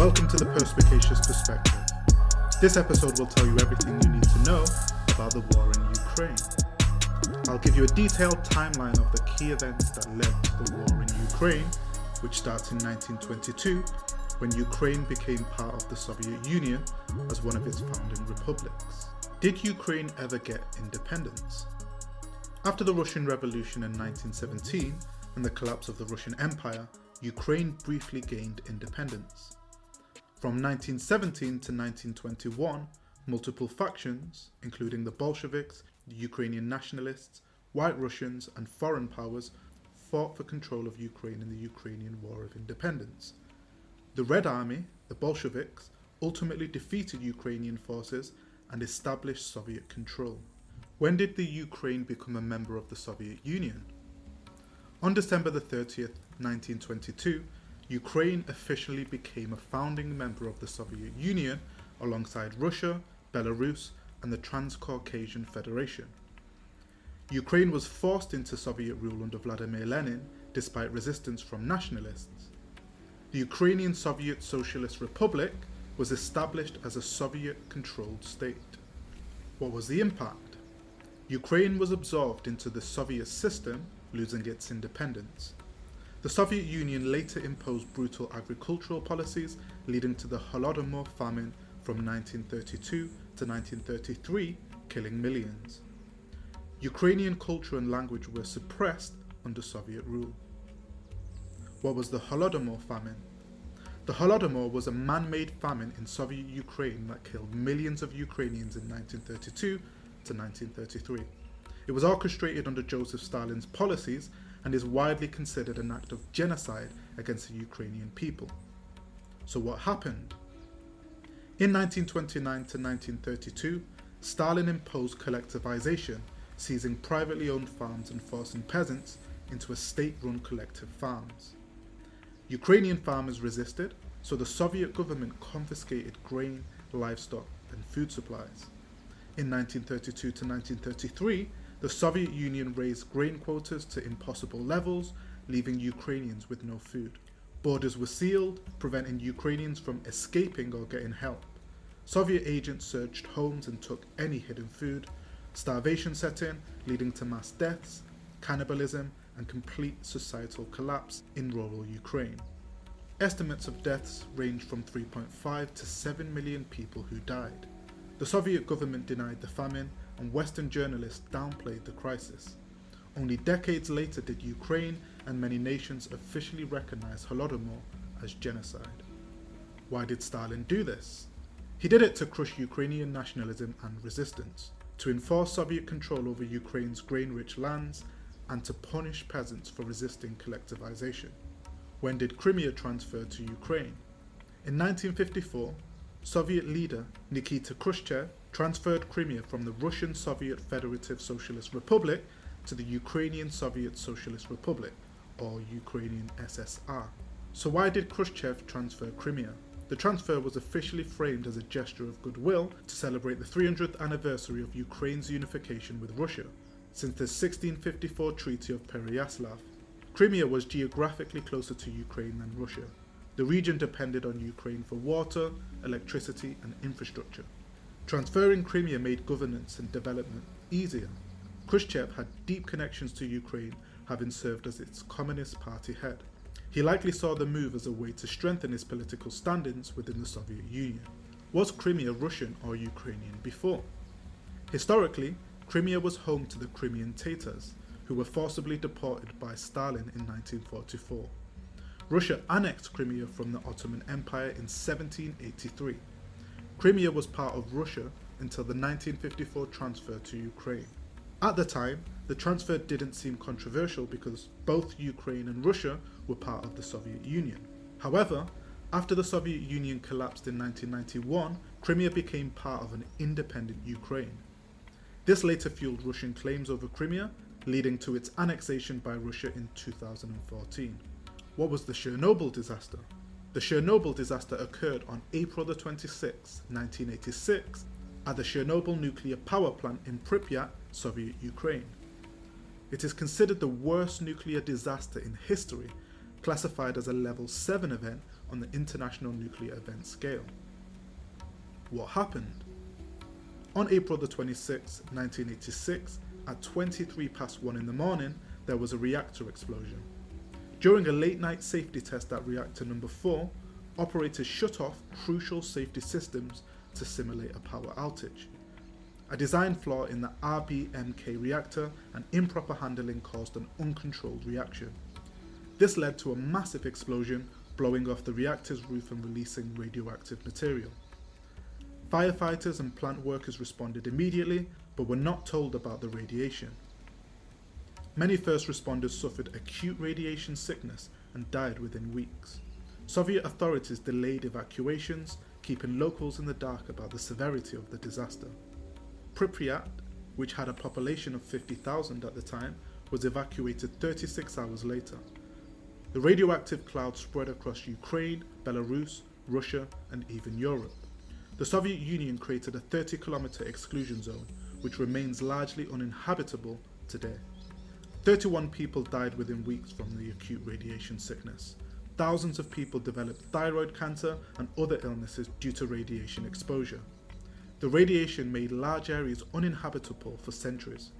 Welcome to the Perspicacious Perspective. This episode will tell you everything you need to know about the war in Ukraine. I'll give you a detailed timeline of the key events that led to the war in Ukraine, which starts in 1922, when Ukraine became part of the Soviet Union as one of its founding republics. Did Ukraine ever get independence? After the Russian Revolution in 1917 and the collapse of the Russian Empire, Ukraine briefly gained independence. From 1917 to 1921, multiple factions, including the Bolsheviks, the Ukrainian nationalists, White Russians, and foreign powers, fought for control of Ukraine in the Ukrainian War of Independence. The Red Army, the Bolsheviks, ultimately defeated Ukrainian forces and established Soviet control. When did the Ukraine become a member of the Soviet Union? On December the 30th, 1922, Ukraine officially became a founding member of the Soviet Union alongside Russia, Belarus, and the Transcaucasian Federation. Ukraine was forced into Soviet rule under Vladimir Lenin despite resistance from nationalists. The Ukrainian Soviet Socialist Republic was established as a Soviet-controlled state. What was the impact? Ukraine was absorbed into the Soviet system, losing its independence. The Soviet Union later imposed brutal agricultural policies, leading to the Holodomor famine from 1932 to 1933, killing millions. Ukrainian culture and language were suppressed under Soviet rule. What was the Holodomor famine? The Holodomor was a man-made famine in Soviet Ukraine that killed millions of Ukrainians in 1932 to 1933. It was orchestrated under Joseph Stalin's policies and is widely considered an act of genocide against the Ukrainian people. So what happened? In 1929 to 1932, Stalin imposed collectivization, seizing privately owned farms and forcing peasants into a state-run collective farms. Ukrainian farmers resisted, so the Soviet government confiscated grain, livestock, and food supplies. In 1932 to 1933, the Soviet Union raised grain quotas to impossible levels, leaving Ukrainians with no food. Borders were sealed, preventing Ukrainians from escaping or getting help. Soviet agents searched homes and took any hidden food. Starvation set in, leading to mass deaths, cannibalism, and complete societal collapse in rural Ukraine. Estimates of deaths ranged from 3.5 to 7 million people who died. The Soviet government denied the famine, and Western journalists downplayed the crisis. Only decades later did Ukraine and many nations officially recognize Holodomor as genocide. Why did Stalin do this? He did it to crush Ukrainian nationalism and resistance, to enforce Soviet control over Ukraine's grain-rich lands, and to punish peasants for resisting collectivization. When did Crimea transfer to Ukraine? In 1954, Soviet leader Nikita Khrushchev transferred Crimea from the Russian Soviet Federative Socialist Republic to the Ukrainian Soviet Socialist Republic, or Ukrainian SSR. So why did Khrushchev transfer Crimea? The transfer was officially framed as a gesture of goodwill to celebrate the 300th anniversary of Ukraine's unification with Russia, since the 1654 Treaty of Pereyaslav. Crimea was geographically closer to Ukraine than Russia. The region depended on Ukraine for water, electricity, and infrastructure. Transferring Crimea made governance and development easier. Khrushchev had deep connections to Ukraine, having served as its Communist Party head. He likely saw the move as a way to strengthen his political standings within the Soviet Union. Was Crimea Russian or Ukrainian before? Historically, Crimea was home to the Crimean Tatars, who were forcibly deported by Stalin in 1944. Russia annexed Crimea from the Ottoman Empire in 1783. Crimea was part of Russia until the 1954 transfer to Ukraine. At the time, the transfer didn't seem controversial because both Ukraine and Russia were part of the Soviet Union. However, after the Soviet Union collapsed in 1991, Crimea became part of an independent Ukraine. This later fueled Russian claims over Crimea, leading to its annexation by Russia in 2014. What was the Chernobyl disaster? The Chernobyl disaster occurred on April 26, 1986, at the Chernobyl nuclear power plant in Pripyat, Soviet Ukraine. It is considered the worst nuclear disaster in history, classified as a level 7 event on the International Nuclear Event Scale. What happened? On April the 26th, 1986, at 23 past 1 in the morning, there was a reactor explosion. During a late-night safety test at reactor number 4, operators shut off crucial safety systems to simulate a power outage. A design flaw in the RBMK reactor and improper handling caused an uncontrolled reaction. This led to a massive explosion, blowing off the reactor's roof and releasing radioactive material. Firefighters and plant workers responded immediately, but were not told about the radiation. Many first responders suffered acute radiation sickness and died within weeks. Soviet authorities delayed evacuations, keeping locals in the dark about the severity of the disaster. Pripyat, which had a population of 50,000 at the time, was evacuated 36 hours later. The radioactive cloud spread across Ukraine, Belarus, Russia, and even Europe. The Soviet Union created a 30-kilometer exclusion zone, which remains largely uninhabitable today. 31 people died within weeks from the acute radiation sickness. Thousands of people developed thyroid cancer and other illnesses due to radiation exposure. The radiation made large areas uninhabitable for centuries.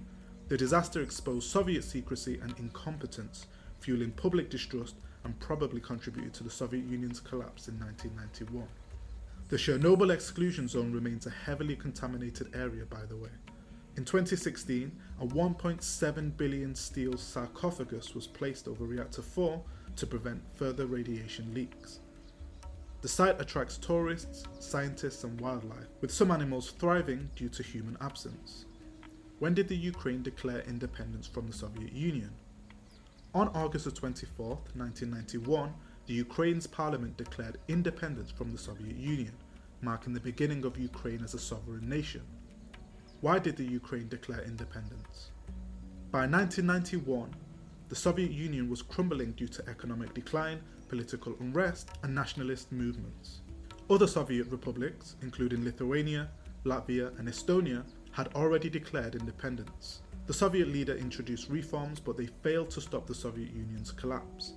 The disaster exposed Soviet secrecy and incompetence, fueling public distrust and probably contributed to the Soviet Union's collapse in 1991. The Chernobyl exclusion zone remains a heavily contaminated area, by the way. In 2016, a 1.7 billion steel sarcophagus was placed over Reactor 4 to prevent further radiation leaks. The site attracts tourists, scientists and wildlife, with some animals thriving due to human absence. When did the Ukraine declare independence from the Soviet Union? On August 24, 1991, the Ukraine's parliament declared independence from the Soviet Union, marking the beginning of Ukraine as a sovereign nation. Why did the Ukraine declare independence? By 1991, the Soviet Union was crumbling due to economic decline, political unrest, and nationalist movements. Other Soviet republics, including Lithuania, Latvia, and Estonia, had already declared independence. The Soviet leader introduced reforms, but they failed to stop the Soviet Union's collapse.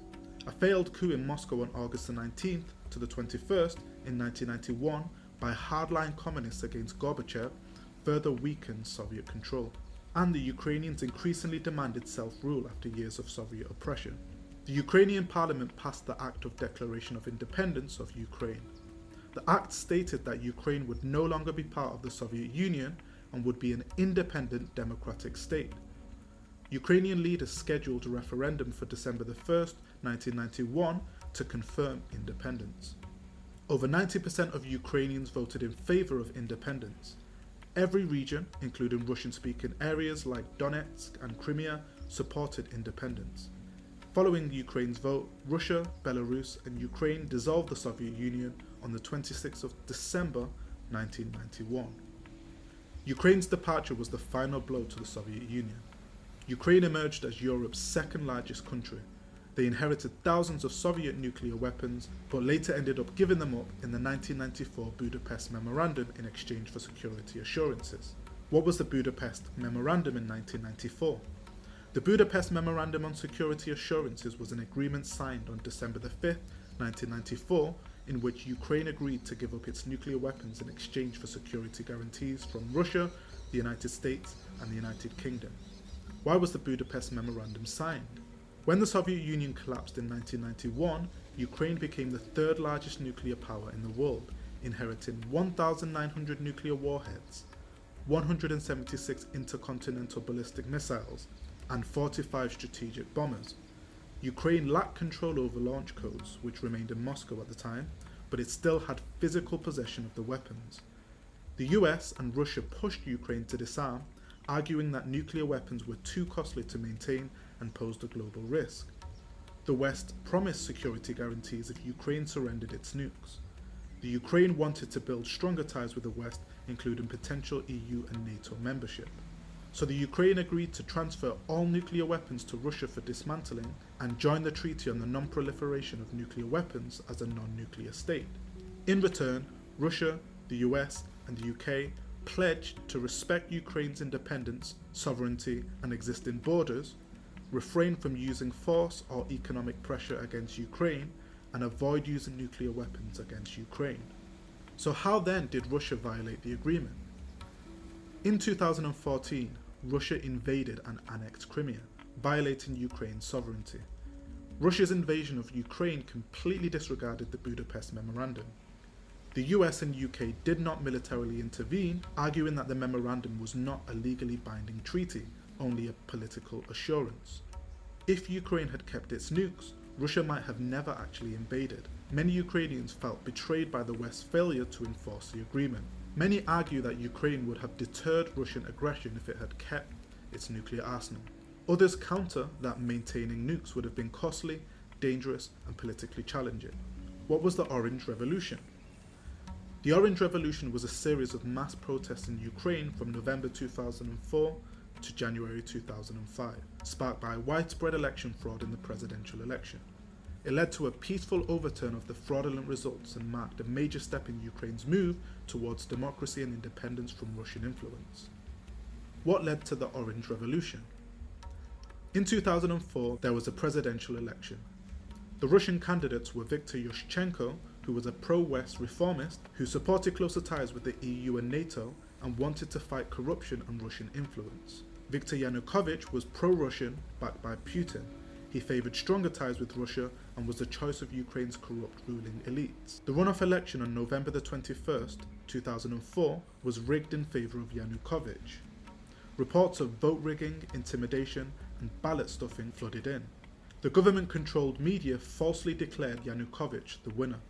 A failed coup in Moscow on August 19th to the 21st in 1991 by hardline communists against Gorbachev further weakened Soviet control, and the Ukrainians increasingly demanded self-rule after years of Soviet oppression. The Ukrainian parliament passed the Act of Declaration of Independence of Ukraine. The act stated that Ukraine would no longer be part of the Soviet Union and would be an independent democratic state. Ukrainian leaders scheduled a referendum for December 1st, 1991 to confirm independence. Over 90% of Ukrainians voted in favor of independence. Every region, including Russian-speaking areas like Donetsk and Crimea, supported independence. Following Ukraine's vote, Russia, Belarus, and Ukraine dissolved the Soviet Union on the 26th of December 1991. Ukraine's departure was the final blow to the Soviet Union. Ukraine emerged as Europe's second largest country. They inherited thousands of Soviet nuclear weapons, but later ended up giving them up in the 1994 Budapest Memorandum in exchange for security assurances. What was the Budapest Memorandum in 1994? The Budapest Memorandum on Security Assurances was an agreement signed on December 5, 1994, in which Ukraine agreed to give up its nuclear weapons in exchange for security guarantees from Russia, the United States, and the United Kingdom. Why was the Budapest Memorandum signed? When the Soviet Union collapsed in 1991, Ukraine became the third largest nuclear power in the world, inheriting 1,900 nuclear warheads, 176 intercontinental ballistic missiles, and 45 strategic bombers. Ukraine lacked control over launch codes, which remained in Moscow at the time, but it still had physical possession of the weapons. The US and Russia pushed Ukraine to disarm, arguing that nuclear weapons were too costly to maintain and posed a global risk. The West promised security guarantees if Ukraine surrendered its nukes. The Ukraine wanted to build stronger ties with the West, including potential EU and NATO membership. So the Ukraine agreed to transfer all nuclear weapons to Russia for dismantling and join the Treaty on the Non-Proliferation of Nuclear Weapons as a non-nuclear state. In return, Russia, the US, and the UK pledged to respect Ukraine's independence, sovereignty, and existing borders. refrain from using force or economic pressure against Ukraine, and avoid using nuclear weapons against Ukraine. So how then did Russia violate the agreement? In 2014, Russia invaded and annexed Crimea, violating Ukraine's sovereignty. Russia's invasion of Ukraine completely disregarded the Budapest Memorandum. The US and UK did not militarily intervene, arguing that the memorandum was not a legally binding treaty, only a political assurance. If Ukraine had kept its nukes, Russia might have never actually invaded. Many Ukrainians felt betrayed by the West's failure to enforce the agreement. Many argue that Ukraine would have deterred Russian aggression if it had kept its nuclear arsenal. Others counter that maintaining nukes would have been costly, dangerous, and politically challenging. What was the Orange Revolution? The Orange Revolution was a series of mass protests in Ukraine from November 2004 to January 2005, sparked by widespread election fraud in the presidential election. It led to a peaceful overturn of the fraudulent results and marked a major step in Ukraine's move towards democracy and independence from Russian influence. What led to the Orange Revolution? In 2004, there was a presidential election. The Russian candidates were Viktor Yushchenko, who was a pro-West reformist who supported closer ties with the EU and NATO and wanted to fight corruption and Russian influence. Viktor Yanukovych was pro-Russian, backed by Putin. He favoured stronger ties with Russia and was the choice of Ukraine's corrupt ruling elites. The runoff election on November the 21st, 2004 was rigged in favour of Yanukovych. Reports of vote rigging, intimidation and ballot stuffing flooded in. The government-controlled media falsely declared Yanukovych the winner.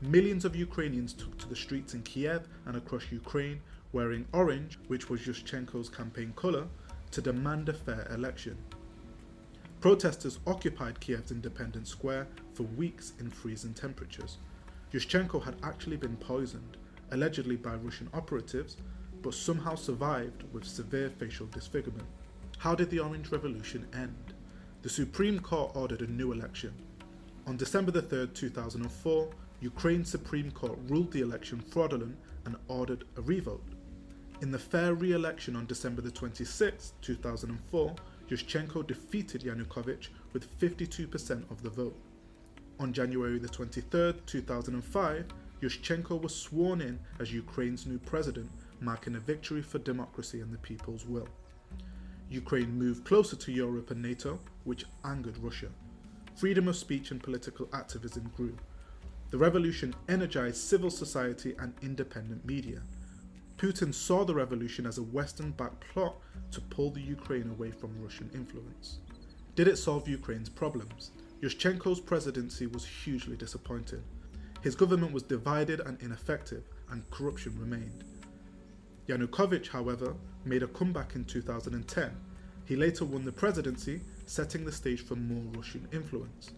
Millions of Ukrainians took to the streets in Kiev and across Ukraine wearing orange, which was Yushchenko's campaign colour, to demand a fair election. Protesters occupied Kiev's Independence Square for weeks in freezing temperatures. Yushchenko had actually been poisoned, allegedly by Russian operatives, but somehow survived with severe facial disfigurement. How did the Orange Revolution end? The Supreme Court ordered a new election. On December 3, 2004, Ukraine's Supreme Court ruled the election fraudulent and ordered a revote. In the fair re-election on December 26, 2004, Yushchenko defeated Yanukovych with 52% of the vote. On January 23, 2005, Yushchenko was sworn in as Ukraine's new president, marking a victory for democracy and the people's will. Ukraine moved closer to Europe and NATO, which angered Russia. Freedom of speech and political activism grew. The revolution energized civil society and independent media. Putin saw the revolution as a Western-backed plot to pull the Ukraine away from Russian influence. Did it solve Ukraine's problems? Yushchenko's presidency was hugely disappointing. His government was divided and ineffective, and corruption remained. Yanukovych, however, made a comeback in 2010. He later won the presidency, setting the stage for more Russian influence.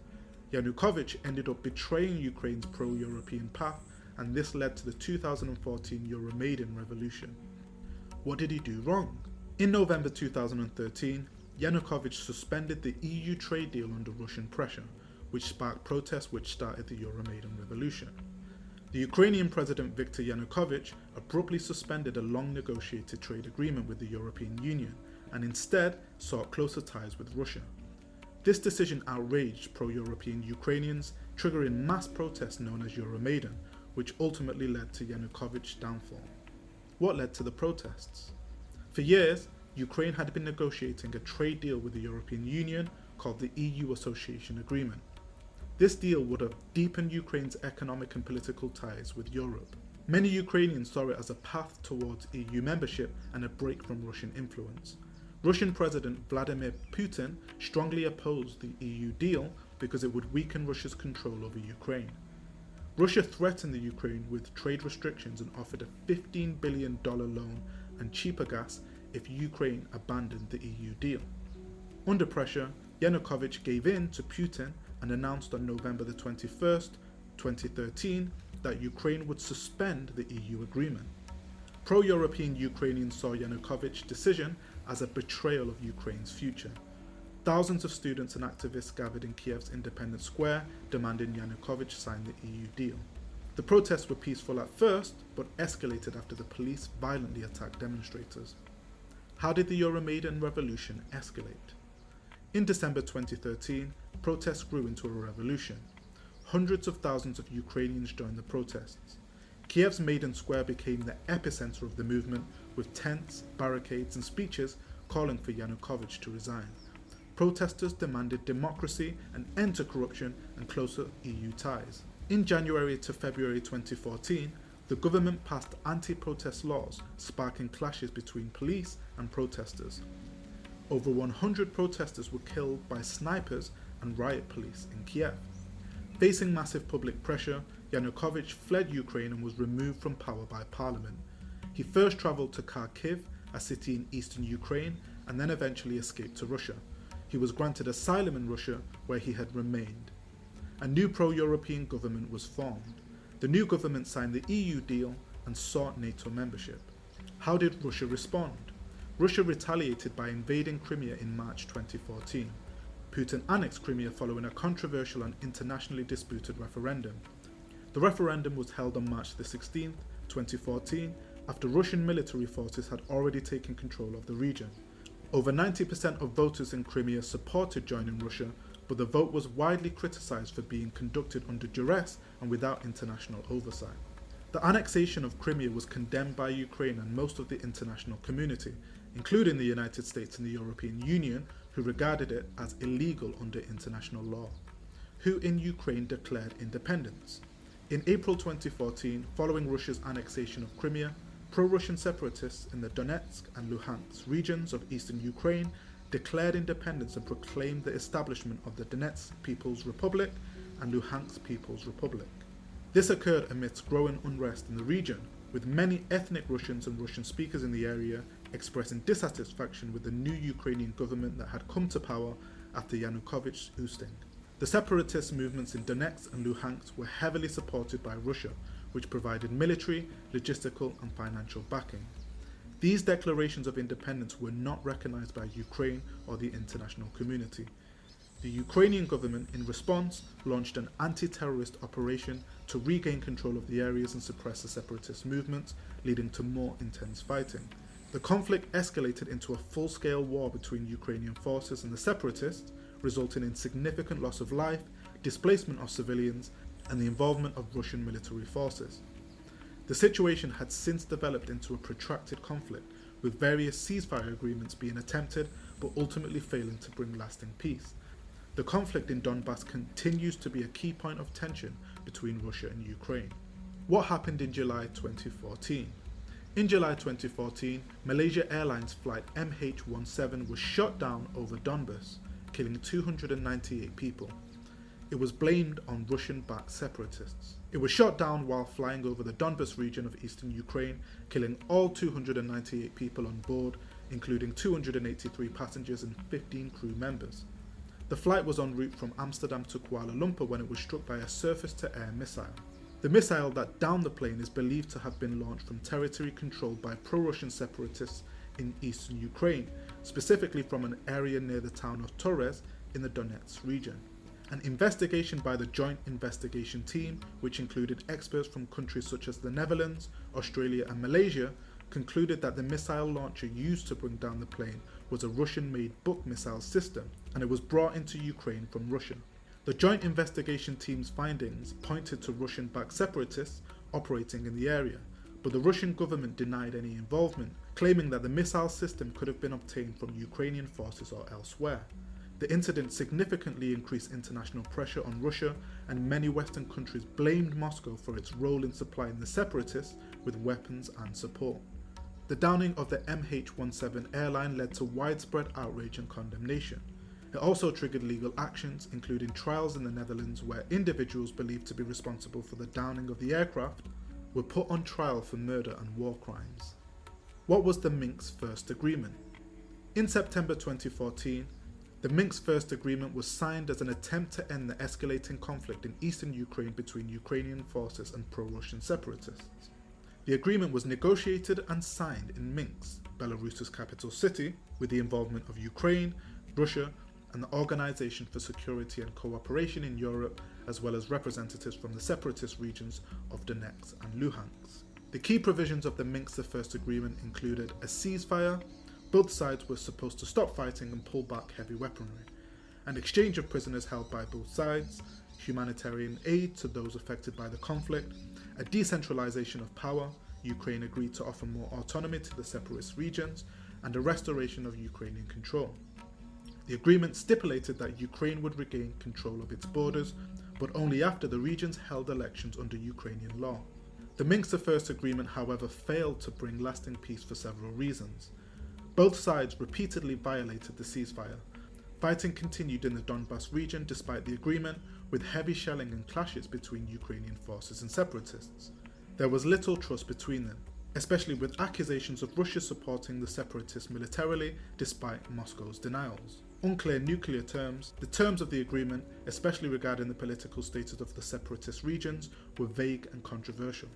Yanukovych ended up betraying Ukraine's pro-European path, and this led to the 2014 Euromaidan revolution. What did he do wrong? In November 2013, Yanukovych suspended the EU trade deal under Russian pressure, which sparked protests which started the Euromaidan revolution. The Ukrainian President Viktor Yanukovych abruptly suspended a long-negotiated trade agreement with the European Union and instead sought closer ties with Russia. This decision outraged pro-European Ukrainians, triggering mass protests known as Euromaidan, which ultimately led to Yanukovych's downfall. What led to the protests? For years, Ukraine had been negotiating a trade deal with the European Union called the EU Association Agreement. This deal would have deepened Ukraine's economic and political ties with Europe. Many Ukrainians saw it as a path towards EU membership and a break from Russian influence. Russian President Vladimir Putin strongly opposed the EU deal because it would weaken Russia's control over Ukraine. Russia threatened the Ukraine with trade restrictions and offered a $15 billion loan and cheaper gas if Ukraine abandoned the EU deal. Under pressure, Yanukovych gave in to Putin and announced on November 21st, 2013 that Ukraine would suspend the EU agreement. Pro-European Ukrainians saw Yanukovych's decision as a betrayal of Ukraine's future. Thousands of students and activists gathered in Kiev's Independence Square demanding Yanukovych sign the EU deal. The protests were peaceful at first, but escalated after the police violently attacked demonstrators. How did the Euromaidan revolution escalate? In December 2013, protests grew into a revolution. Hundreds of thousands of Ukrainians joined the protests. Kiev's Maidan Square became the epicenter of the movement, with tents, barricades and speeches calling for Yanukovych to resign. Protesters demanded democracy, an end to corruption and closer EU ties. In January to February 2014, the government passed anti-protest laws, sparking clashes between police and protesters. Over 100 protesters were killed by snipers and riot police in Kiev. Facing massive public pressure, Yanukovych fled Ukraine and was removed from power by parliament. He first travelled to Kharkiv, a city in eastern Ukraine, and then eventually escaped to Russia. He was granted asylum in Russia, where he had remained. A new pro-European government was formed. The new government signed the EU deal and sought NATO membership. How did Russia respond? Russia retaliated by invading Crimea in March 2014. Putin annexed Crimea following a controversial and internationally disputed referendum. The referendum was held on March 16, 2014, after Russian military forces had already taken control of the region. Over 90% of voters in Crimea supported joining Russia, but the vote was widely criticised for being conducted under duress and without international oversight. The annexation of Crimea was condemned by Ukraine and most of the international community, including the United States and the European Union, who regarded it as illegal under international law. Who in Ukraine declared independence? In April 2014, following Russia's annexation of Crimea, pro-Russian separatists in the Donetsk and Luhansk regions of eastern Ukraine declared independence and proclaimed the establishment of the Donetsk People's Republic and Luhansk People's Republic. This occurred amidst growing unrest in the region, with many ethnic Russians and Russian speakers in the area expressing dissatisfaction with the new Ukrainian government that had come to power after Yanukovych's ousting. The separatist movements in Donetsk and Luhansk were heavily supported by Russia, which provided military, logistical and financial backing. These declarations of independence were not recognized by Ukraine or the international community. The Ukrainian government, in response, launched an anti-terrorist operation to regain control of the areas and suppress the separatist movements, leading to more intense fighting. The conflict escalated into a full-scale war between Ukrainian forces and the separatists, resulting in significant loss of life, displacement of civilians, and the involvement of Russian military forces. The situation had since developed into a protracted conflict, with various ceasefire agreements being attempted but ultimately failing to bring lasting peace. The conflict in Donbass continues to be a key point of tension between Russia and Ukraine. What happened in July 2014? In July 2014, Malaysia Airlines flight MH17 was shot down over Donbass, killing 298 people. It was blamed on Russian-backed separatists. It was shot down while flying over the Donbas region of eastern Ukraine, killing all 298 people on board, including 283 passengers and 15 crew members. The flight was en route from Amsterdam to Kuala Lumpur when it was struck by a surface-to-air missile. The missile that downed the plane is believed to have been launched from territory controlled by pro-Russian separatists in eastern Ukraine, specifically from an area near the town of Torres in the Donetsk region. An investigation by the Joint Investigation Team, which included experts from countries such as the Netherlands, Australia and Malaysia, concluded that the missile launcher used to bring down the plane was a Russian-made Buk missile system, and it was brought into Ukraine from Russia. The Joint Investigation Team's findings pointed to Russian-backed separatists operating in the area, but the Russian government denied any involvement, claiming that the missile system could have been obtained from Ukrainian forces or elsewhere. The incident significantly increased international pressure on Russia, and many Western countries blamed Moscow for its role in supplying the separatists with weapons and support. The downing of the MH17 airline led to widespread outrage and condemnation. It also triggered legal actions, including trials in the Netherlands where individuals believed to be responsible for the downing of the aircraft were put on trial for murder and war crimes. What was the Minsk First Agreement? In September 2014, the Minsk First Agreement was signed as an attempt to end the escalating conflict in eastern Ukraine between Ukrainian forces and pro-Russian separatists. The agreement was negotiated and signed in Minsk, Belarus's capital city, with the involvement of Ukraine, Russia, and the Organization for Security and Cooperation in Europe, as well as representatives from the separatist regions of Donetsk and Luhansk. The key provisions of the Minsk First Agreement included a ceasefire. Both sides were supposed to stop fighting and pull back heavy weaponry. an exchange of prisoners held by both sides, humanitarian aid to those affected by the conflict, a decentralization of power. Ukraine agreed to offer more autonomy to the separatist regions, and a restoration of Ukrainian control. The agreement stipulated that Ukraine would regain control of its borders, but only after the regions held elections under Ukrainian law. The Minsk I agreement, however, failed to bring lasting peace for several reasons. Both sides repeatedly violated the ceasefire. Fighting continued in the Donbas region despite the agreement, with heavy shelling and clashes between Ukrainian forces and separatists. There was little trust between them, especially with accusations of Russia supporting the separatists militarily despite Moscow's denials. Unclear nuclear terms, the terms of the agreement, especially regarding the political status of the separatist regions, were vague and controversial.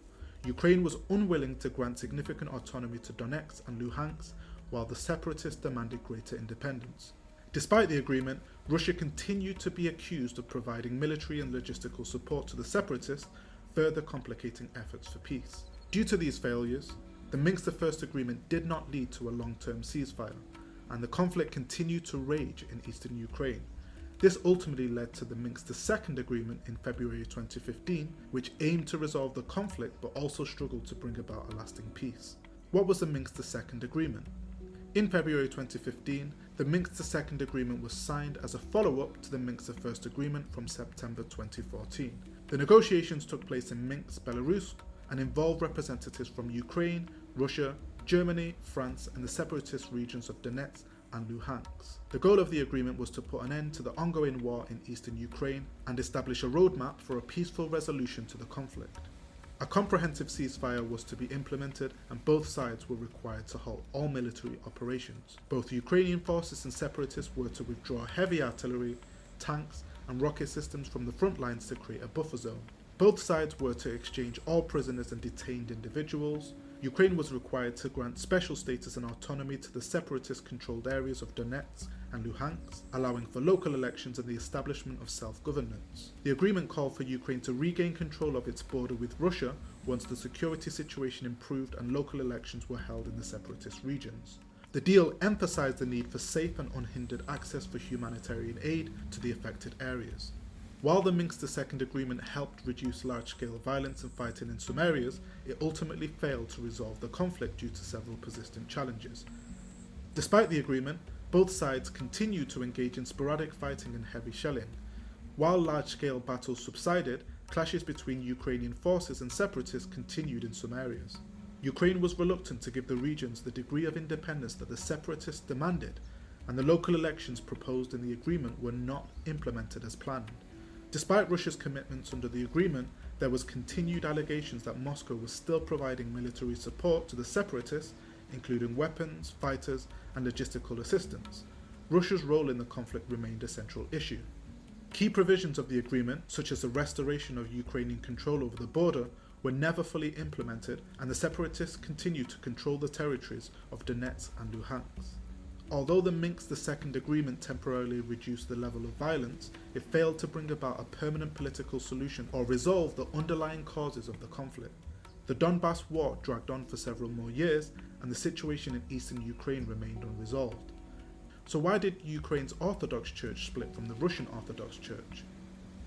Ukraine was unwilling to grant significant autonomy to Donetsk and Luhansk, while the separatists demanded greater independence. Despite the agreement, Russia continued to be accused of providing military and logistical support to the separatists, further complicating efforts for peace. Due to these failures, the Minsk I agreement did not lead to a long-term ceasefire, and the conflict continued to rage in eastern Ukraine. This ultimately led to the Minsk II agreement in February 2015, which aimed to resolve the conflict but also struggled to bring about a lasting peace. What was the Minsk II agreement? In February 2015, the Minsk II agreement was signed as a follow-up to the Minsk I agreement from September 2014. The negotiations took place in Minsk, Belarus, and involved representatives from Ukraine, Russia, Germany, France, and the separatist regions of Donetsk and Luhansk. The goal of the agreement was to put an end to the ongoing war in eastern Ukraine and establish a roadmap for a peaceful resolution to the conflict. A comprehensive ceasefire was to be implemented, and both sides were required to halt all military operations. Both Ukrainian forces and separatists were to withdraw heavy artillery, tanks, and rocket systems from the front lines to create a buffer zone. Both sides were to exchange all prisoners and detained individuals. Ukraine was required to grant special status and autonomy to the separatist-controlled areas of Donetsk and Luhansk, allowing for local elections and the establishment of self-governance. The agreement called for Ukraine to regain control of its border with Russia once the security situation improved and local elections were held in the separatist regions. The deal emphasized the need for safe and unhindered access for humanitarian aid to the affected areas. While the Minsk II agreement helped reduce large-scale violence and fighting in some areas, it ultimately failed to resolve the conflict due to several persistent challenges. Despite the agreement, both sides continued to engage in sporadic fighting and heavy shelling. While large-scale battles subsided, clashes between Ukrainian forces and separatists continued in some areas. Ukraine was reluctant to give the regions the degree of independence that the separatists demanded, and the local elections proposed in the agreement were not implemented as planned. Despite Russia's commitments under the agreement, there was continued allegations that Moscow was still providing military support to the separatists, including weapons, fighters, and logistical assistance. Russia's role in the conflict remained a central issue. Key provisions of the agreement, such as the restoration of Ukrainian control over the border, were never fully implemented, and the separatists continued to control the territories of Donetsk and Luhansk. Although the Minsk II agreement temporarily reduced the level of violence, it failed to bring about a permanent political solution or resolve the underlying causes of the conflict. The Donbas war dragged on for several more years, and the situation in eastern Ukraine remained unresolved. So why did Ukraine's Orthodox Church split from the Russian Orthodox Church?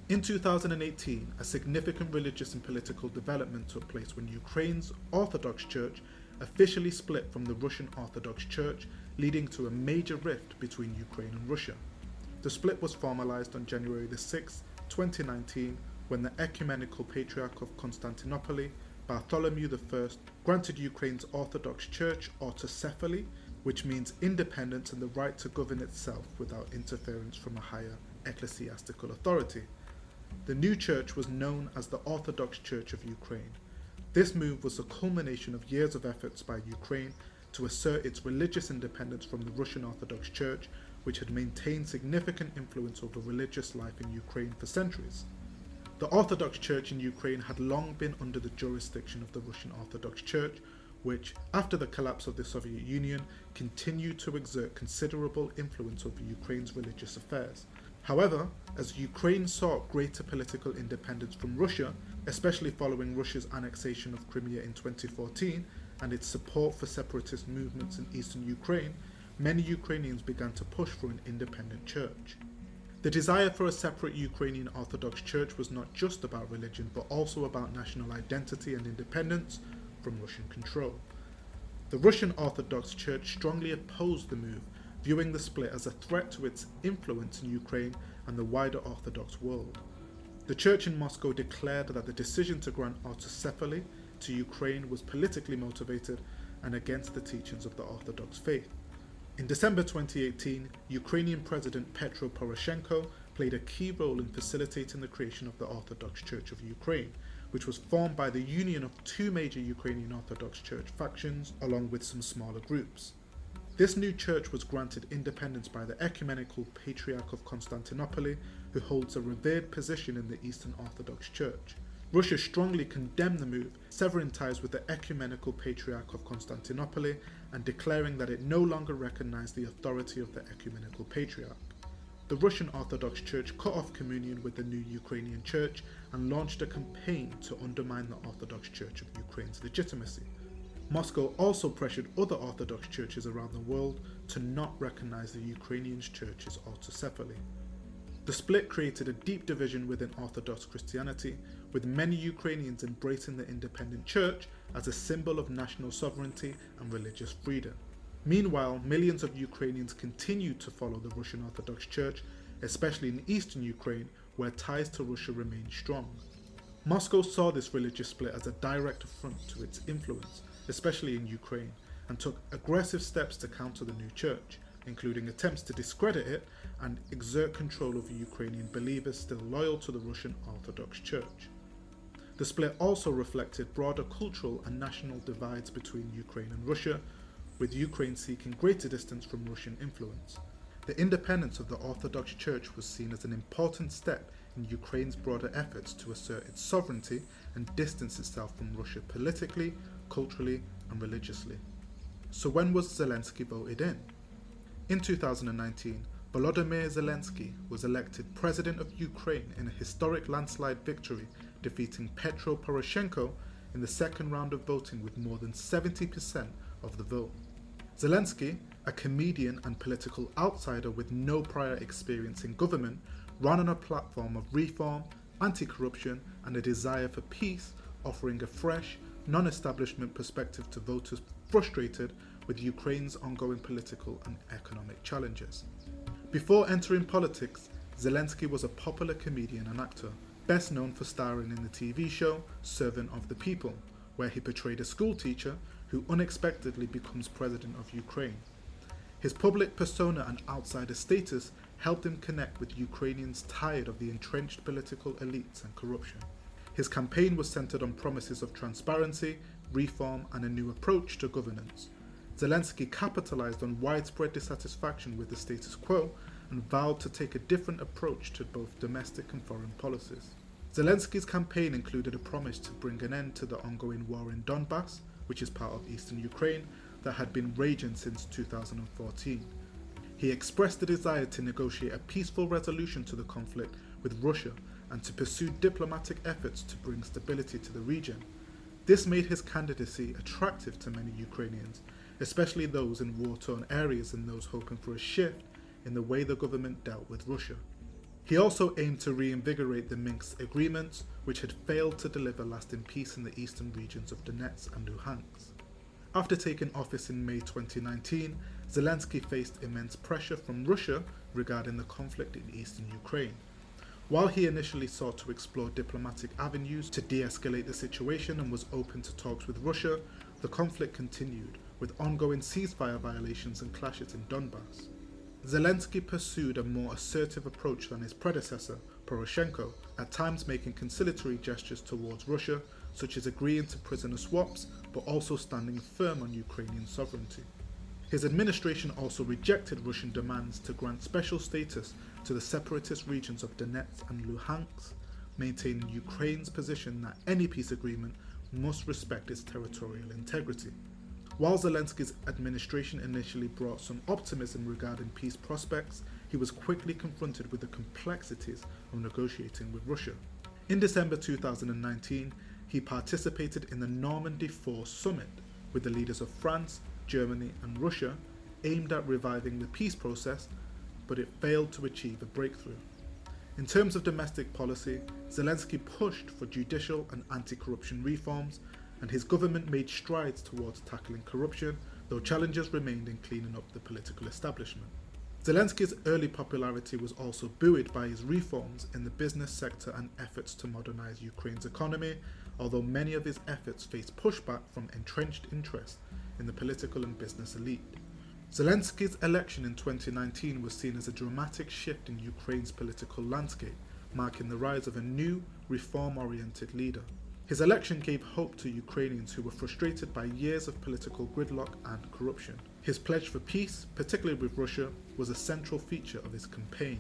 In 2018, a significant religious and political development took place when Ukraine's Orthodox Church officially split from the Russian Orthodox Church, leading to a major rift between Ukraine and Russia. The split was formalized on January 6, 2019, when the Ecumenical Patriarch of Constantinople, Bartholomew I, granted Ukraine's Orthodox Church autocephaly, which means independence and the right to govern itself without interference from a higher ecclesiastical authority. The new church was known as the Orthodox Church of Ukraine. This move was the culmination of years of efforts by Ukraine to assert its religious independence from the Russian Orthodox Church, which had maintained significant influence over religious life in Ukraine for centuries. The Orthodox Church in Ukraine had long been under the jurisdiction of the Russian Orthodox Church, which, after the collapse of the Soviet Union, continued to exert considerable influence over Ukraine's religious affairs. However, as Ukraine sought greater political independence from Russia, especially following Russia's annexation of Crimea in 2014 and its support for separatist movements in eastern Ukraine, many Ukrainians began to push for an independent church. The desire for a separate Ukrainian Orthodox Church was not just about religion, but also about national identity and independence from Russian control. The Russian Orthodox Church strongly opposed the move, viewing the split as a threat to its influence in Ukraine and the wider Orthodox world. The church in Moscow declared that the decision to grant autocephaly to Ukraine was politically motivated and against the teachings of the Orthodox faith. In December 2018, Ukrainian President Petro Poroshenko played a key role in facilitating the creation of the Orthodox Church of Ukraine, which was formed by the union of two major Ukrainian Orthodox Church factions along with some smaller groups. This new church was granted independence by the Ecumenical Patriarch of Constantinople, who holds a revered position in the Eastern Orthodox Church. Russia strongly condemned the move, severing ties with the Ecumenical Patriarch of Constantinople and declaring that it no longer recognized the authority of the Ecumenical Patriarch. The Russian Orthodox Church cut off communion with the new Ukrainian Church and launched a campaign to undermine the Orthodox Church of Ukraine's legitimacy. Moscow also pressured other Orthodox churches around the world to not recognize the Ukrainian Church's autocephaly. The split created a deep division within Orthodox Christianity, with many Ukrainians embracing the independent church as a symbol of national sovereignty and religious freedom. Meanwhile, millions of Ukrainians continued to follow the Russian Orthodox Church, especially in eastern Ukraine, where ties to Russia remained strong. Moscow saw this religious split as a direct affront to its influence, especially in Ukraine, and took aggressive steps to counter the new church, including attempts to discredit it and exert control over Ukrainian believers still loyal to the Russian Orthodox Church. The split also reflected broader cultural and national divides between Ukraine and Russia, with Ukraine seeking greater distance from Russian influence. The independence of the Orthodox Church was seen as an important step in Ukraine's broader efforts to assert its sovereignty and distance itself from Russia politically, culturally, and religiously. So when was Zelensky voted in? In 2019, Volodymyr Zelensky was elected President of Ukraine in a historic landslide victory, defeating Petro Poroshenko in the second round of voting with more than 70% of the vote. Zelensky, a comedian and political outsider with no prior experience in government, ran on a platform of reform, anti-corruption, and a desire for peace, offering a fresh, non-establishment perspective to voters frustrated with Ukraine's ongoing political and economic challenges. Before entering politics, Zelensky was a popular comedian and actor, best known for starring in the TV show Servant of the People, where he portrayed a schoolteacher who unexpectedly becomes president of Ukraine. His public persona and outsider status helped him connect with Ukrainians tired of the entrenched political elites and corruption. His campaign was centered on promises of transparency, reform, and a new approach to governance. Zelensky capitalized on widespread dissatisfaction with the status quo and vowed to take a different approach to both domestic and foreign policies. Zelensky's campaign included a promise to bring an end to the ongoing war in Donbass, which is part of eastern Ukraine, that had been raging since 2014. He expressed the desire to negotiate a peaceful resolution to the conflict with Russia and to pursue diplomatic efforts to bring stability to the region. This made his candidacy attractive to many Ukrainians, especially those in war-torn areas and those hoping for a shift in the way the government dealt with Russia. He also aimed to reinvigorate the Minsk agreements, which had failed to deliver lasting peace in the eastern regions of Donetsk and Luhansk. After taking office in May 2019, Zelensky faced immense pressure from Russia regarding the conflict in eastern Ukraine. While he initially sought to explore diplomatic avenues to de-escalate the situation and was open to talks with Russia, the conflict continued, with ongoing ceasefire violations and clashes in Donbass. Zelensky pursued a more assertive approach than his predecessor, Poroshenko, at times making conciliatory gestures towards Russia, such as agreeing to prisoner swaps, but also standing firm on Ukrainian sovereignty. His administration also rejected Russian demands to grant special status to the separatist regions of Donetsk and Luhansk, maintaining Ukraine's position that any peace agreement must respect its territorial integrity. While Zelensky's administration initially brought some optimism regarding peace prospects, he was quickly confronted with the complexities of negotiating with Russia. In December 2019, he participated in the Normandy 4 summit with the leaders of France, Germany and Russia, aimed at reviving the peace process, but it failed to achieve a breakthrough. In terms of domestic policy, Zelensky pushed for judicial and anti-corruption reforms, and his government made strides towards tackling corruption, though challenges remained in cleaning up the political establishment. Zelensky's early popularity was also buoyed by his reforms in the business sector and efforts to modernize Ukraine's economy, although many of his efforts faced pushback from entrenched interests in the political and business elite. Zelensky's election in 2019 was seen as a dramatic shift in Ukraine's political landscape, marking the rise of a new, reform-oriented leader. His election gave hope to Ukrainians who were frustrated by years of political gridlock and corruption. His pledge for peace, particularly with Russia, was a central feature of his campaign.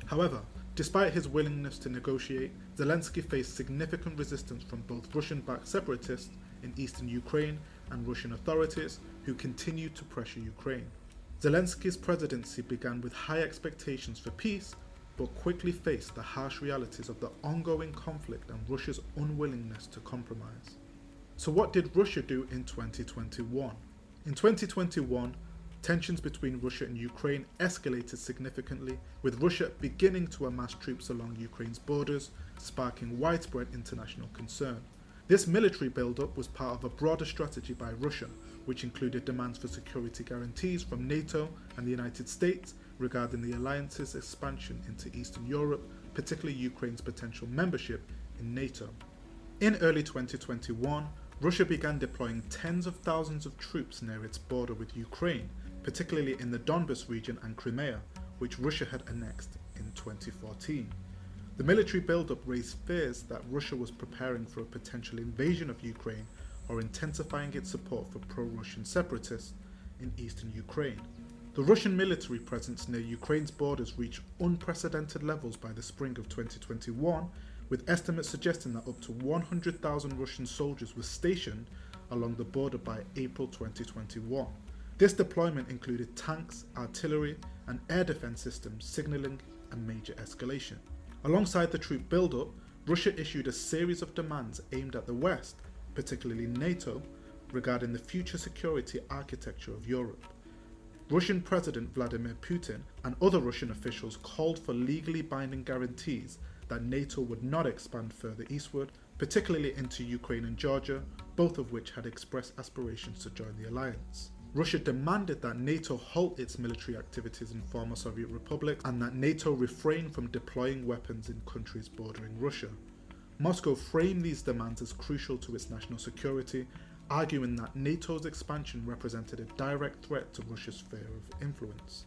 However, despite his willingness to negotiate, Zelensky faced significant resistance from both Russian-backed separatists in eastern Ukraine and Russian authorities who continued to pressure Ukraine. Zelensky's presidency began with high expectations for peace, but quickly faced the harsh realities of the ongoing conflict and Russia's unwillingness to compromise. So what did Russia do in 2021? In 2021, tensions between Russia and Ukraine escalated significantly, with Russia beginning to amass troops along Ukraine's borders, sparking widespread international concern. This military buildup was part of a broader strategy by Russia, which included demands for security guarantees from NATO and the United States regarding the alliance's expansion into Eastern Europe, particularly Ukraine's potential membership in NATO. In early 2021, Russia began deploying tens of thousands of troops near its border with Ukraine, particularly in the Donbas region and Crimea, which Russia had annexed in 2014. The military buildup raised fears that Russia was preparing for a potential invasion of Ukraine or intensifying its support for pro-Russian separatists in eastern Ukraine. The Russian military presence near Ukraine's borders reached unprecedented levels by the spring of 2021, with estimates suggesting that up to 100,000 Russian soldiers were stationed along the border by April 2021. This deployment included tanks, artillery, and air defense systems, signaling a major escalation. Alongside the troop buildup, Russia issued a series of demands aimed at the West, particularly NATO, regarding the future security architecture of Europe. Russian President Vladimir Putin and other Russian officials called for legally binding guarantees that NATO would not expand further eastward, particularly into Ukraine and Georgia, both of which had expressed aspirations to join the alliance. Russia demanded that NATO halt its military activities in former Soviet republics and that NATO refrain from deploying weapons in countries bordering Russia. Moscow framed these demands as crucial to its national security, arguing that NATO's expansion represented a direct threat to Russia's sphere of influence.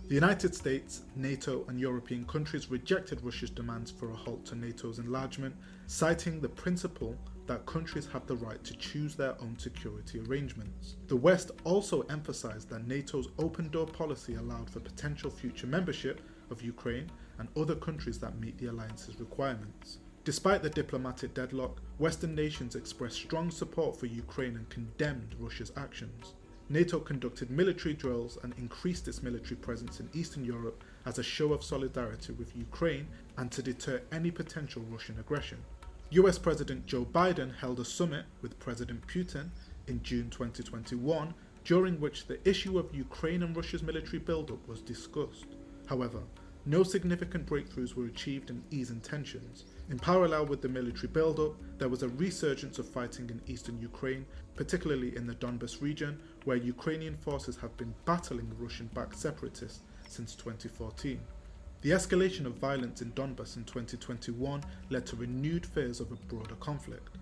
The United States, NATO, and European countries rejected Russia's demands for a halt to NATO's enlargement, citing the principle that countries have the right to choose their own security arrangements. The West also emphasized that NATO's open-door policy allowed for potential future membership of Ukraine and other countries that meet the alliance's requirements. Despite the diplomatic deadlock, Western nations expressed strong support for Ukraine and condemned Russia's actions. NATO conducted military drills and increased its military presence in Eastern Europe as a show of solidarity with Ukraine and to deter any potential Russian aggression. US President Joe Biden held a summit with President Putin in June 2021, during which the issue of Ukraine and Russia's military buildup was discussed. However, no significant breakthroughs were achieved in easing tensions. In parallel with the military buildup, there was a resurgence of fighting in eastern Ukraine, particularly in the Donbas region, where Ukrainian forces have been battling Russian-backed separatists since 2014. The escalation of violence in Donbas in 2021 led to renewed fears of a broader conflict.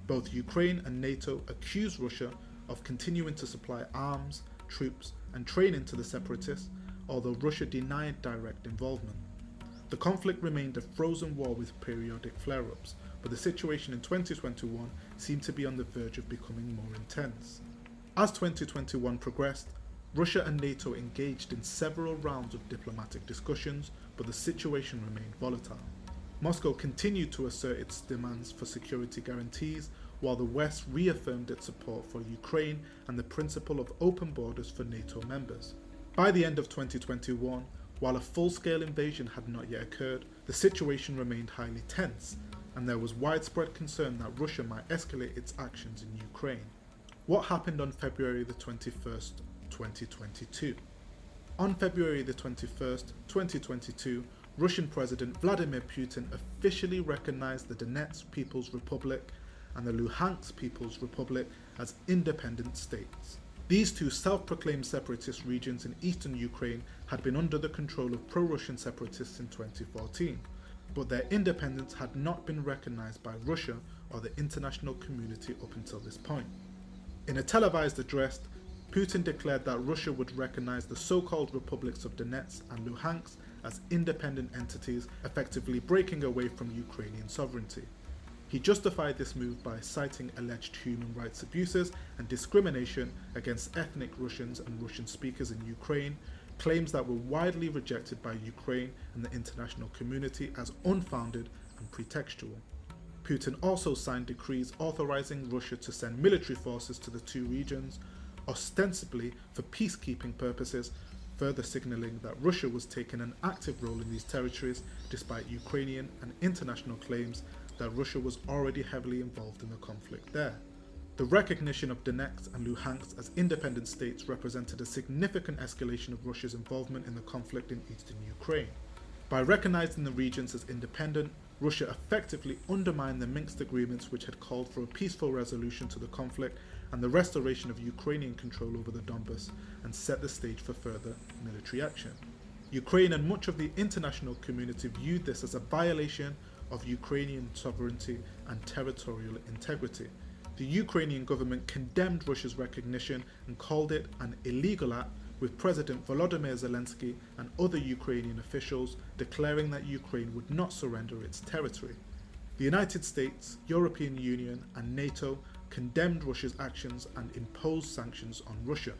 Both Ukraine and NATO accused Russia of continuing to supply arms, troops, and training to the separatists, although Russia denied direct involvement. The conflict remained a frozen war with periodic flare-ups, but the situation in 2021 seemed to be on the verge of becoming more intense. As 2021 progressed, Russia and NATO engaged in several rounds of diplomatic discussions, but the situation remained volatile. Moscow continued to assert its demands for security guarantees, while the West reaffirmed its support for Ukraine and the principle of open borders for NATO members. By the end of 2021, while a full-scale invasion had not yet occurred, the situation remained highly tense, and there was widespread concern that Russia might escalate its actions in Ukraine. What happened on February the 21st, 2022? On February the 21st, 2022, Russian President Vladimir Putin officially recognized the Donetsk People's Republic and the Luhansk People's Republic as independent states. These two self-proclaimed separatist regions in eastern Ukraine had been under the control of pro-Russian separatists in 2014, but their independence had not been recognized by Russia or the international community up until this point. In a televised address, Putin declared that Russia would recognize the so-called republics of Donetsk and Luhansk as independent entities, effectively breaking away from Ukrainian sovereignty. He justified this move by citing alleged human rights abuses and discrimination against ethnic Russians and Russian speakers in Ukraine, claims that were widely rejected by Ukraine and the international community as unfounded and pretextual. Putin also signed decrees authorizing Russia to send military forces to the two regions, ostensibly for peacekeeping purposes, further signaling that Russia was taking an active role in these territories despite Ukrainian and international claims that Russia was already heavily involved in the conflict there. The recognition of Donetsk and Luhansk as independent states represented a significant escalation of Russia's involvement in the conflict in eastern Ukraine. By recognizing the regions as independent, Russia effectively undermined the Minsk agreements, which had called for a peaceful resolution to the conflict and the restoration of Ukrainian control over the Donbas, and set the stage for further military action. Ukraine and much of the international community viewed this as a violation of Ukrainian sovereignty and territorial integrity. The Ukrainian government condemned Russia's recognition and called it an illegal act, with President Volodymyr Zelensky and other Ukrainian officials declaring that Ukraine would not surrender its territory. The United States, European Union, and NATO condemned Russia's actions and imposed sanctions on Russia.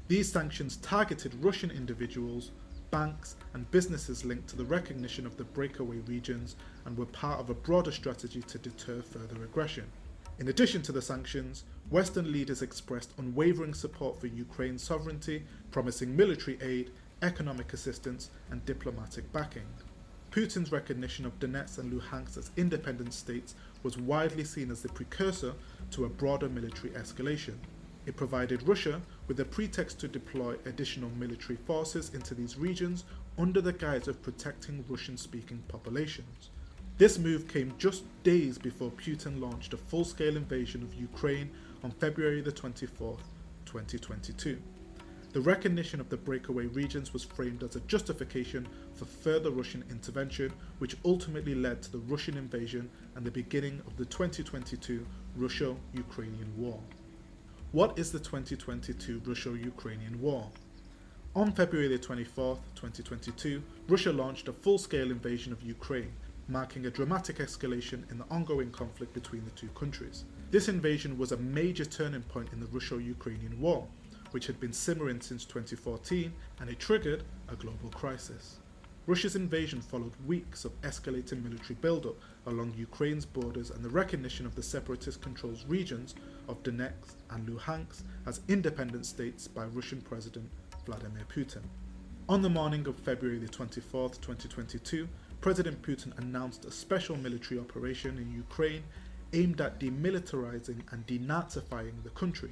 These sanctions targeted Russian individuals, banks, and businesses linked to the recognition of the breakaway regions and were part of a broader strategy to deter further aggression. In addition to the sanctions, Western leaders expressed unwavering support for Ukraine's sovereignty, promising military aid, economic assistance, and diplomatic backing. Putin's recognition of Donetsk and Luhansk as independent states was widely seen as the precursor to a broader military escalation. It provided Russia with a pretext to deploy additional military forces into these regions under the guise of protecting Russian-speaking populations. This move came just days before Putin launched a full-scale invasion of Ukraine on February the 24th, 2022. The recognition of the breakaway regions was framed as a justification for further Russian intervention, which ultimately led to the Russian invasion and the beginning of the 2022 Russo-Ukrainian War. What is the 2022 Russo-Ukrainian War? On February the 24th, 2022, Russia launched a full-scale invasion of Ukraine, marking a dramatic escalation in the ongoing conflict between the two countries. This invasion was a major turning point in the Russo-Ukrainian War, which had been simmering since 2014, and it triggered a global crisis. Russia's invasion followed weeks of escalating military buildup along Ukraine's borders and the recognition of the separatist-controlled regions of Donetsk and Luhansk as independent states by Russian President Vladimir Putin. On the morning of February the 24th, 2022, President Putin announced a special military operation in Ukraine aimed at demilitarizing and denazifying the country.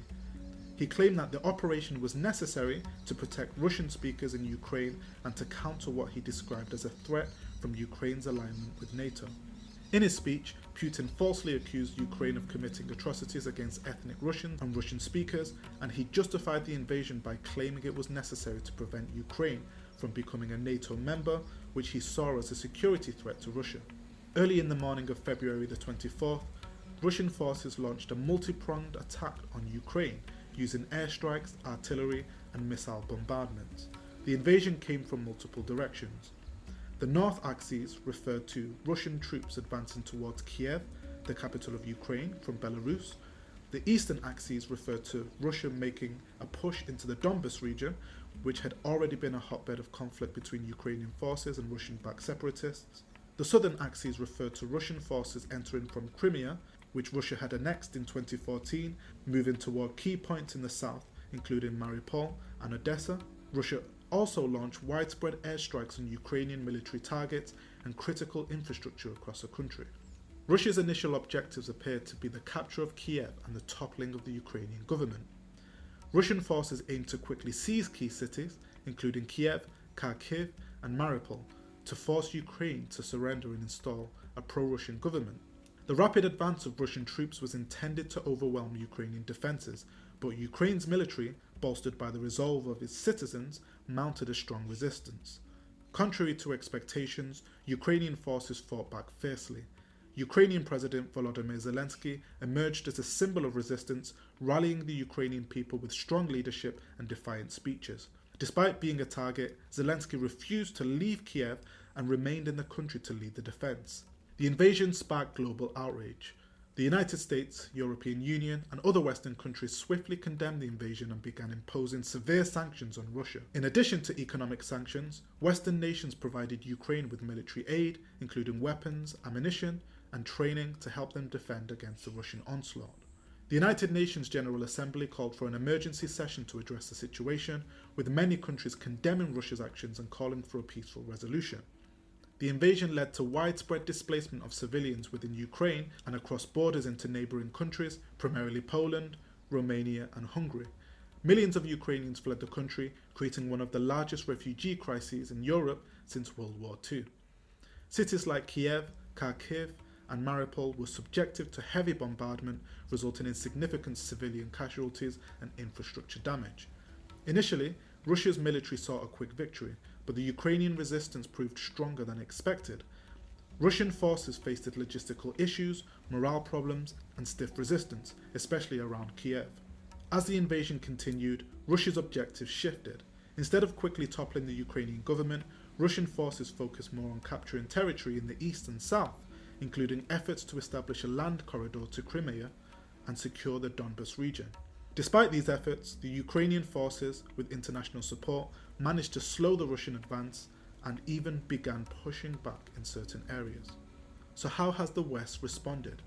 He claimed that the operation was necessary to protect Russian speakers in Ukraine and to counter what he described as a threat from Ukraine's alignment with NATO. In his speech, Putin falsely accused Ukraine of committing atrocities against ethnic Russians and Russian speakers, and he justified the invasion by claiming it was necessary to prevent Ukraine from becoming a NATO member, which he saw as a security threat to Russia. Early in the morning of February the 24th, Russian forces launched a multi-pronged attack on Ukraine, using airstrikes, artillery, and missile bombardments. The invasion came from multiple directions. The north axis referred to Russian troops advancing towards Kiev, the capital of Ukraine, from Belarus. The eastern axis referred to Russia making a push into the Donbas region, which had already been a hotbed of conflict between Ukrainian forces and Russian-backed separatists. The southern axis referred to Russian forces entering from Crimea, which Russia had annexed in 2014, moving toward key points in the south, including Mariupol and Odessa. Russia also launched widespread airstrikes on Ukrainian military targets and critical infrastructure across the country. Russia's initial objectives appeared to be the capture of Kiev and the toppling of the Ukrainian government. Russian forces aimed to quickly seize key cities, including Kiev, Kharkiv, and Mariupol, to force Ukraine to surrender and install a pro-Russian government. The rapid advance of Russian troops was intended to overwhelm Ukrainian defences, but Ukraine's military, bolstered by the resolve of its citizens, mounted a strong resistance. Contrary to expectations, Ukrainian forces fought back fiercely. Ukrainian President Volodymyr Zelensky emerged as a symbol of resistance, rallying the Ukrainian people with strong leadership and defiant speeches. Despite being a target, Zelensky refused to leave Kiev and remained in the country to lead the defense. The invasion sparked global outrage. The United States, European Union, and other Western countries swiftly condemned the invasion and began imposing severe sanctions on Russia. In addition to economic sanctions, Western nations provided Ukraine with military aid, including weapons, ammunition, and training to help them defend against the Russian onslaught. The United Nations General Assembly called for an emergency session to address the situation, with many countries condemning Russia's actions and calling for a peaceful resolution. The invasion led to widespread displacement of civilians within Ukraine and across borders into neighbouring countries, primarily Poland, Romania and Hungary. Millions of Ukrainians fled the country, creating one of the largest refugee crises in Europe since World War II. Cities like Kiev, Kharkiv and Mariupol were subjected to heavy bombardment, resulting in significant civilian casualties and infrastructure damage. Initially, Russia's military saw a quick victory, but the Ukrainian resistance proved stronger than expected. Russian forces faced logistical issues, morale problems, and stiff resistance, especially around Kiev. As the invasion continued, Russia's objectives shifted. Instead of quickly toppling the Ukrainian government, Russian forces focused more on capturing territory in the east and south, including efforts to establish a land corridor to Crimea and secure the Donbas region. Despite these efforts, the Ukrainian forces, with international support, managed to slow the Russian advance and even began pushing back in certain areas. So how has the West responded?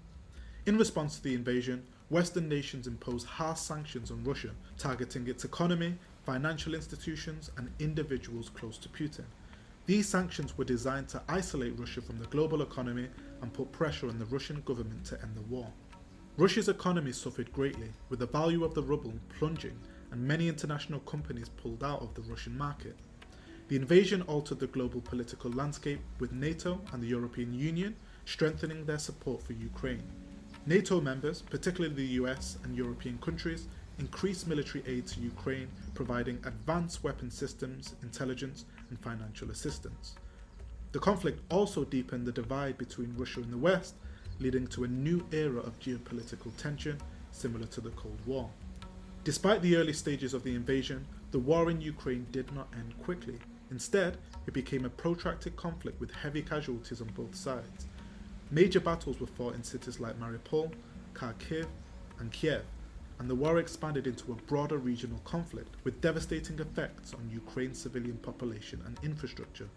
In response to the invasion, Western nations imposed harsh sanctions on Russia, targeting its economy, financial institutions, and individuals close to Putin. These sanctions were designed to isolate Russia from the global economy and put pressure on the Russian government to end the war. Russia's economy suffered greatly, with the value of the ruble plunging and many international companies pulled out of the Russian market. The invasion altered the global political landscape, with NATO and the European Union strengthening their support for Ukraine. NATO members, particularly the US and European countries, increased military aid to Ukraine, providing advanced weapon systems, intelligence, and financial assistance. The conflict also deepened the divide between Russia and the West, leading to a new era of geopolitical tension similar to the Cold War. Despite the early stages of the invasion, the war in Ukraine did not end quickly. Instead, it became a protracted conflict with heavy casualties on both sides. Major battles were fought in cities like Mariupol, Kharkiv, and Kiev, and the war expanded into a broader regional conflict with devastating effects on Ukraine's civilian population and infrastructure.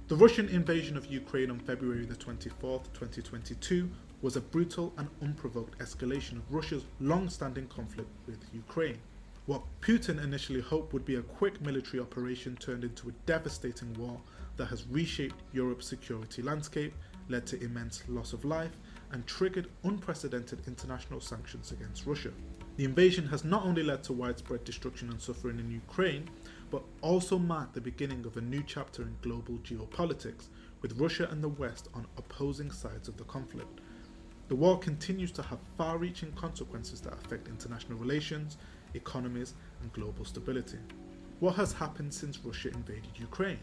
The Russian invasion of Ukraine on February the 24th, 2022 was a brutal and unprovoked escalation of Russia's long-standing conflict with Ukraine. What Putin initially hoped would be a quick military operation turned into a devastating war that has reshaped Europe's security landscape, led to immense loss of life, and triggered unprecedented international sanctions against Russia. The invasion has not only led to widespread destruction and suffering in Ukraine, but also marked the beginning of a new chapter in global geopolitics, with Russia and the West on opposing sides of the conflict. The war continues to have far-reaching consequences that affect international relations, economies, and global stability. What has happened since Russia invaded Ukraine?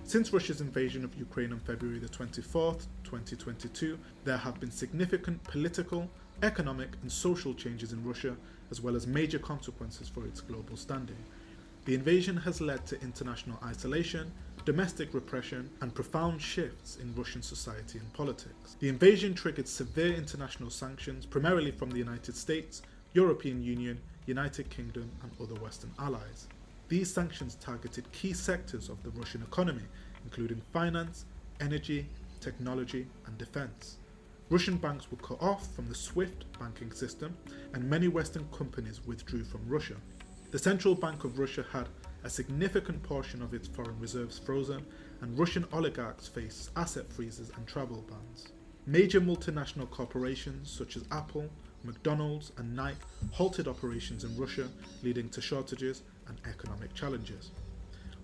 Since Russia's invasion of Ukraine on February the 24th, 2022, there have been significant political, economic, and social changes in Russia, as well as major consequences for its global standing. The invasion has led to international isolation, domestic repression, and profound shifts in Russian society and politics. The invasion triggered severe international sanctions, primarily from the United States, European Union, United Kingdom, and other Western allies. These sanctions targeted key sectors of the Russian economy, including finance, energy, technology, and defense. Russian banks were cut off from the SWIFT banking system, and many Western companies withdrew from Russia. The Central Bank of Russia had a significant portion of its foreign reserves frozen, and Russian oligarchs faced asset freezes and travel bans. Major multinational corporations such as Apple, McDonald's, and Nike halted operations in Russia, leading to shortages and economic challenges.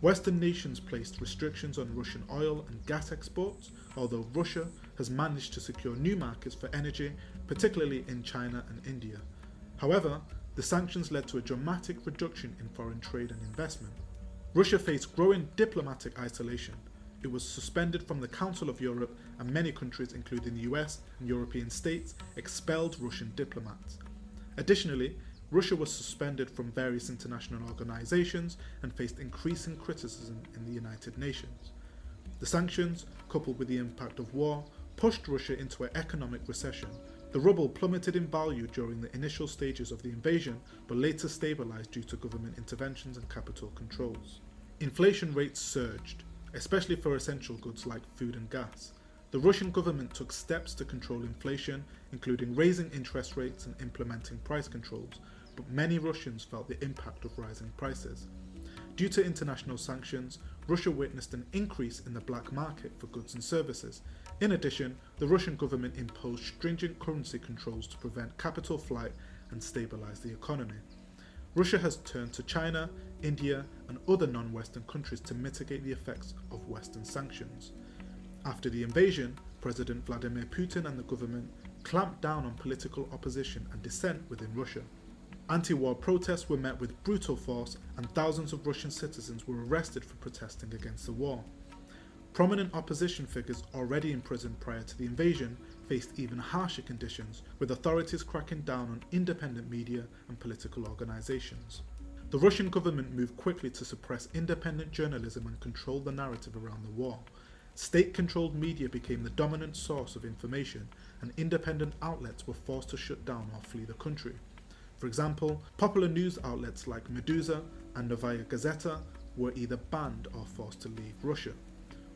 Western nations placed restrictions on Russian oil and gas exports, although Russia has managed to secure new markets for energy, particularly in China and India. However, the sanctions led to a dramatic reduction in foreign trade and investment. Russia faced growing diplomatic isolation. It was suspended from the Council of Europe, and many countries, including the US and European states, expelled Russian diplomats. Additionally, Russia was suspended from various international organizations and faced increasing criticism in the United Nations. The sanctions, coupled with the impact of war, pushed Russia into an economic recession. The ruble plummeted in value during the initial stages of the invasion, but later stabilized due to government interventions and capital controls. Inflation rates surged, especially for essential goods like food and gas. The Russian government took steps to control inflation, including raising interest rates and implementing price controls, but many Russians felt the impact of rising prices. Due to international sanctions, Russia witnessed an increase in the black market for goods and services. In addition, the Russian government imposed stringent currency controls to prevent capital flight and stabilize the economy. Russia has turned to China, India, and other non-Western countries to mitigate the effects of Western sanctions. After the invasion, President Vladimir Putin and the government clamped down on political opposition and dissent within Russia. Anti-war protests were met with brutal force, and thousands of Russian citizens were arrested for protesting against the war. Prominent opposition figures already imprisoned prior to the invasion faced even harsher conditions, with authorities cracking down on independent media and political organizations. The Russian government moved quickly to suppress independent journalism and control the narrative around the war. State-controlled media became the dominant source of information, and independent outlets were forced to shut down or flee the country. For example, popular news outlets like Meduza and Novaya Gazeta were either banned or forced to leave Russia.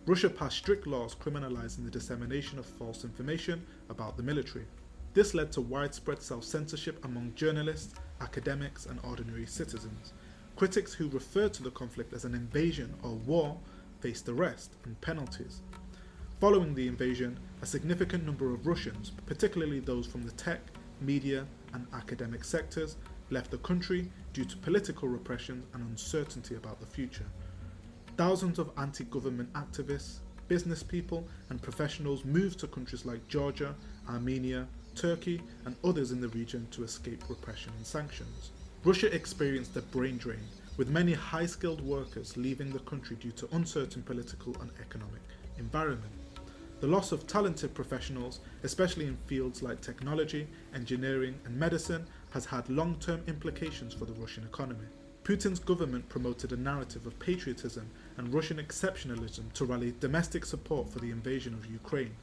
Russia passed strict laws criminalizing the dissemination of false information about the military. This led to widespread self-censorship among journalists, academics, and ordinary citizens. Critics who referred to the conflict as an invasion or war faced arrest and penalties. Following the invasion, a significant number of Russians, particularly those from the tech, media, and academic sectors, left the country due to political repression and uncertainty about the future. Thousands of anti-government activists, business people, and professionals moved to countries like Georgia, Armenia, Turkey, and others in the region to escape repression and sanctions. Russia experienced a brain drain, with many high-skilled workers leaving the country due to uncertain political and economic environment. The loss of talented professionals, especially in fields like technology, engineering, and medicine, has had long-term implications for the Russian economy. Putin's government promoted a narrative of patriotism and Russian exceptionalism to rally domestic support for the invasion of Ukraine.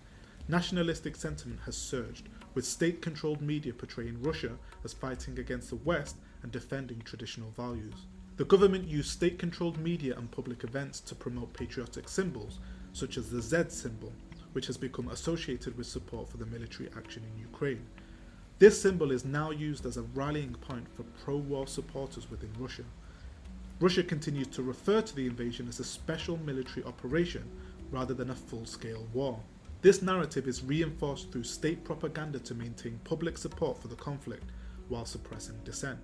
Nationalistic sentiment has surged, with state-controlled media portraying Russia as fighting against the West and defending traditional values. The government used state-controlled media and public events to promote patriotic symbols, such as the Z symbol, which has become associated with support for the military action in Ukraine. This symbol is now used as a rallying point for pro-war supporters within Russia. Russia continues to refer to the invasion as a special military operation rather than a full-scale war. This narrative is reinforced through state propaganda to maintain public support for the conflict while suppressing dissent.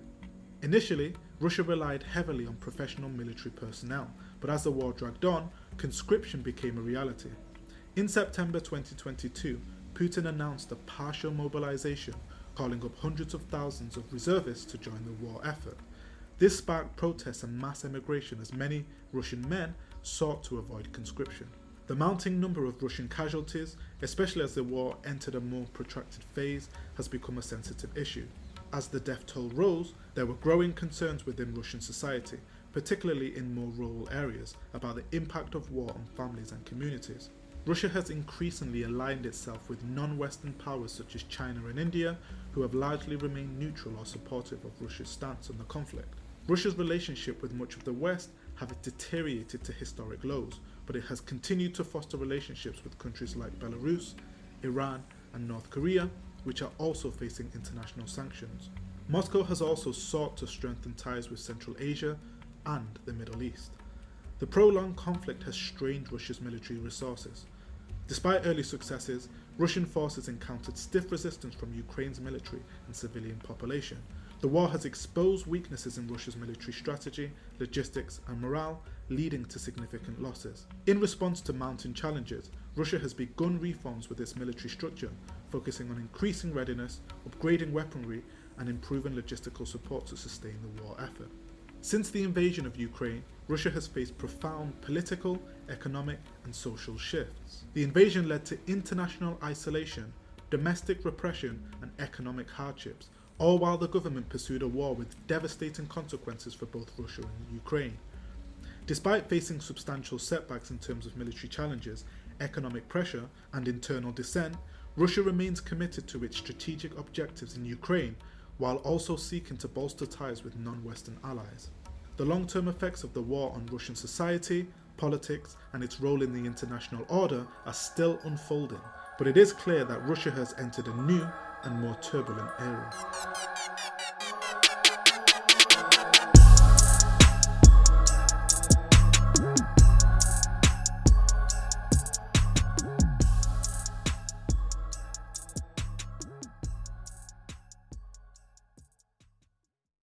Initially, Russia relied heavily on professional military personnel, but as the war dragged on, conscription became a reality. In September 2022, Putin announced a partial mobilization, calling up hundreds of thousands of reservists to join the war effort. This sparked protests and mass emigration as many Russian men sought to avoid conscription. The mounting number of Russian casualties, especially as the war entered a more protracted phase, has become a sensitive issue. As the death toll rose, there were growing concerns within Russian society, particularly in more rural areas, about the impact of war on families and communities. Russia has increasingly aligned itself with non-Western powers such as China and India, who have largely remained neutral or supportive of Russia's stance on the conflict. Russia's relationship with much of the West have deteriorated to historic lows, but it has continued to foster relationships with countries like Belarus, Iran, and North Korea, which are also facing international sanctions. Moscow has also sought to strengthen ties with Central Asia and the Middle East. The prolonged conflict has strained Russia's military resources. Despite early successes, Russian forces encountered stiff resistance from Ukraine's military and civilian population. The war has exposed weaknesses in Russia's military strategy, logistics, and morale, leading to significant losses. In response to mounting challenges, Russia has begun reforms with its military structure, focusing on increasing readiness, upgrading weaponry, and improving logistical support to sustain the war effort. Since the invasion of Ukraine, Russia has faced profound political, economic, and social shifts. The invasion led to international isolation, domestic repression, and economic hardships, all while the government pursued a war with devastating consequences for both Russia and Ukraine. Despite facing substantial setbacks in terms of military challenges, economic pressure, and internal dissent, Russia remains committed to its strategic objectives in Ukraine, while also seeking to bolster ties with non-Western allies. The long-term effects of the war on Russian society, politics, and its role in the international order are still unfolding, but it is clear that Russia has entered a new and more turbulent era.